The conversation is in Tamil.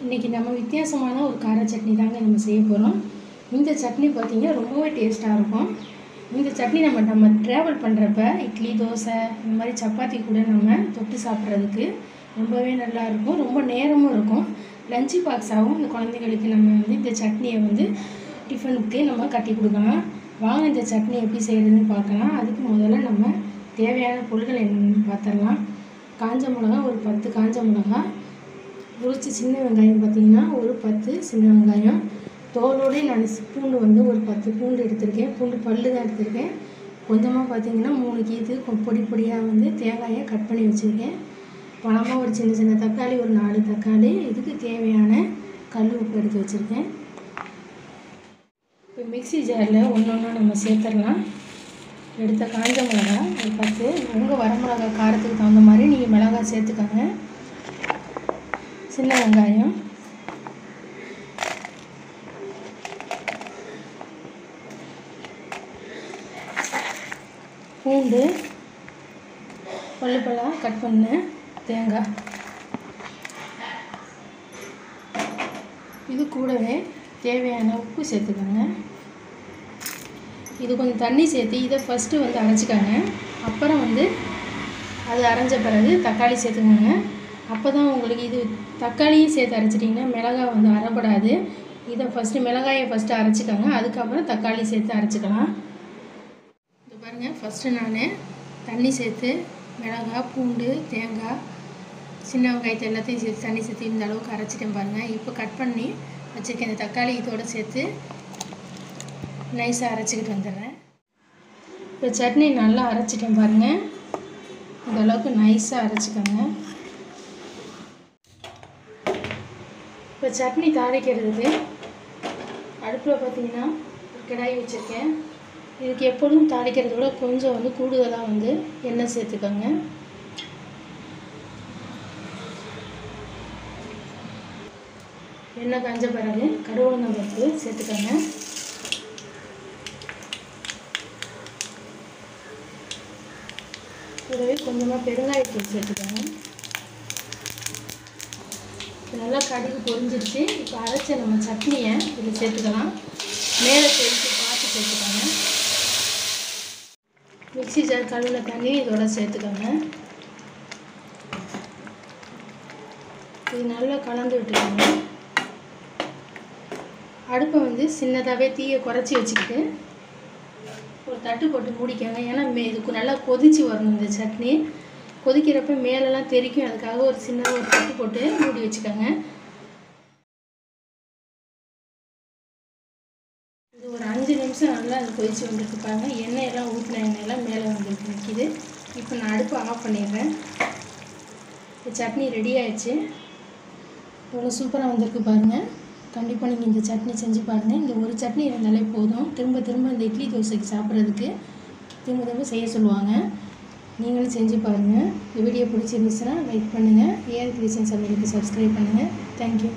இன்றைக்கி நம்ம வித்தியாசமான ஒரு கார சட்னி தாங்க நம்ம செய்ய போகிறோம். இந்த சட்னி பார்த்திங்கன்னா ரொம்பவே டேஸ்ட்டாக இருக்கும். இந்த சட்னி நம்ம ட்ராவல் பண்ணுறப்ப இட்லி, தோசை இந்த மாதிரி சப்பாத்தி கூட நம்ம தொட்டு சாப்பிட்றதுக்கு ரொம்பவே நல்லாயிருக்கும். ரொம்ப நேரமும் இருக்கும். லஞ்சு பாக்ஸாகவும் இந்த குழந்தைங்களுக்கு நம்ம இந்த சட்னியை டிஃபனுக்கு நம்ம கட்டி கொடுக்கலாம். வாங்க இந்த சட்னி எப்படி செய்கிறதுன்னு பார்க்கலாம். அதுக்கு முதல்ல நம்ம தேவையான பொருட்கள் என்னென்னு பார்த்துடலாம். காஞ்ச மிளகா ஒரு 10 காஞ்ச மிளகா, உரிச்சி சின்ன வெங்காயம் பார்த்திங்கன்னா ஒரு 10 சின்ன வெங்காயம், தோலோடு நான் பூண்டு ஒரு 10 பூண்டு எடுத்திருக்கேன். பூண்டு பல்லு தான் எடுத்திருக்கேன். கொஞ்சமாக பார்த்திங்கன்னா 3 கீத்து பொடி பொடியாக தேங்காயை கட் பண்ணி வச்சுருக்கேன். பழமாக ஒரு சின்ன சின்ன தக்காளி ஒரு 4 தக்காளி, இதுக்கு தேவையான கல் உப்பு எடுத்து வச்சுருக்கேன். இப்போ மிக்ஸி ஜாரில் ஒன்றா நம்ம சேர்த்துடலாம். எடுத்த காஞ்ச மிளகா ஒரு 10, உங்கள் வரமிளகா காரத்துக்கு தகுந்த மாதிரி நீங்கள் மிளகாய் சேர்த்துக்கோங்க. சின்ன வெங்காயம், பூண்டு பல்லு கட் பண்ண தேங்காய், இது கூடவே தேவையான உப்பு சேர்த்துக்கோங்க. இது கொஞ்சம் தண்ணி சேர்த்து இதை ஃபஸ்ட்டு அரைச்சிக்கோங்க. அப்புறம் அது அரைஞ்ச பிறகு தக்காளி சேர்த்துக்கோங்க. அப்போ தான் உங்களுக்கு இது தக்காளியும் சேர்த்து அரைச்சிட்டிங்கன்னா மிளகாய் அரைப்படாது. இதை மிளகாயை ஃபஸ்ட்டு அரைச்சிக்கோங்க. அதுக்கப்புறம் தக்காளி சேர்த்து அரைச்சிக்கலாம். இது பாருங்கள், ஃபஸ்ட்டு நான் தண்ணி சேர்த்து மிளகாய், பூண்டு, தேங்காய், சின்ன வெங்காயத்தை எல்லாத்தையும் சேர்த்து தண்ணி சேர்த்து இந்த அளவுக்கு அரைச்சிட்டேன் பாருங்கள். இப்போ கட் பண்ணி வச்சுருக்கேன் இந்த தக்காளி இதோடு சேர்த்து நைஸாக அரைச்சிக்கிட்டு வந்துடுறேன். இப்போ சட்னி நல்லா அரைச்சிட்டேன் பாருங்கள். இந்த அளவுக்கு நைஸாக அரைச்சிக்கோங்க. இப்போ சட்னி தாளிக்கிறதுக்கு அடுப்பில் பார்த்திங்கன்னா கடாய் வச்சுருக்கேன். இதுக்கு எப்பொழுதும் தாளிக்கிறத விட கொஞ்சம் கூடுதலாக எண்ணெய் சேர்த்துக்கோங்க. எண்ணெய் காஞ்ச பிறகு கடுகு பருப்பு சேர்த்துக்கோங்க. கூடவே கொஞ்சமாக பெருங்காயத்தூள் சேர்த்துக்கோங்க. நல்லா கடுகு பொரிஞ்சிருச்சு. இப்போ அரைச்ச நம்ம சட்னியை இதில் சேர்த்துக்கலாம். மேலே சேர்த்து பார்த்து சேர்த்துக்கோங்க. மிக்ஸி ஜார் கழுவின தண்ணி இதோட சேர்த்துக்கோங்க. இது நல்லா கலந்து விட்டுக்கோங்க. அடுப்பை சின்னதாகவே தீயை குறைச்சி வச்சுக்கிட்டு ஒரு தட்டு போட்டு மூடிக்கோங்க. ஏன்னா இதுக்கு நல்லா கொதித்து வரணும். இந்த சட்னி கொதிக்கிறப்ப மேலெல்லாம் தெரிக்கும். அதுக்காக ஒரு சின்னதாக ஒரு தட்டு போட்டு மூடி வச்சுக்கோங்க. இது ஒரு 5 நிமிஷம் நல்லா அது கொதித்து வந்துருக்குப்பாங்க. எண்ணெயெல்லாம் ஊற்றின எண்ணெயெல்லாம் மேலே வந்துருக்கு நிற்கிது. இப்போ நான் அடுப்பை ஆஃப் பண்ணிடுறேன். இந்த சட்னி ரெடி ஆயிடுச்சு. இவ்வளோ சூப்பராக வந்திருக்கு பாருங்கள். கண்டிப்பாக நீங்கள் இந்த சட்னி செஞ்சு பாருங்கள். இந்த ஒரு சட்னி இருந்தாலே போதும். திரும்ப திரும்ப இந்த இட்லி தோசைக்கு சாப்பிட்றதுக்கு திரும்ப செய்ய சொல்லுவாங்க. நீங்களும் செஞ்சு பாருங்கள். இந்த வீடியோ பிடிச்சிருந்துச்சுன்னா லைக் பண்ணுங்கள். ஏஆர் கிரியேஷன் சமையலுக்கு சப்ஸ்கிரைப் பண்ணுங்கள். தேங்க்யூ.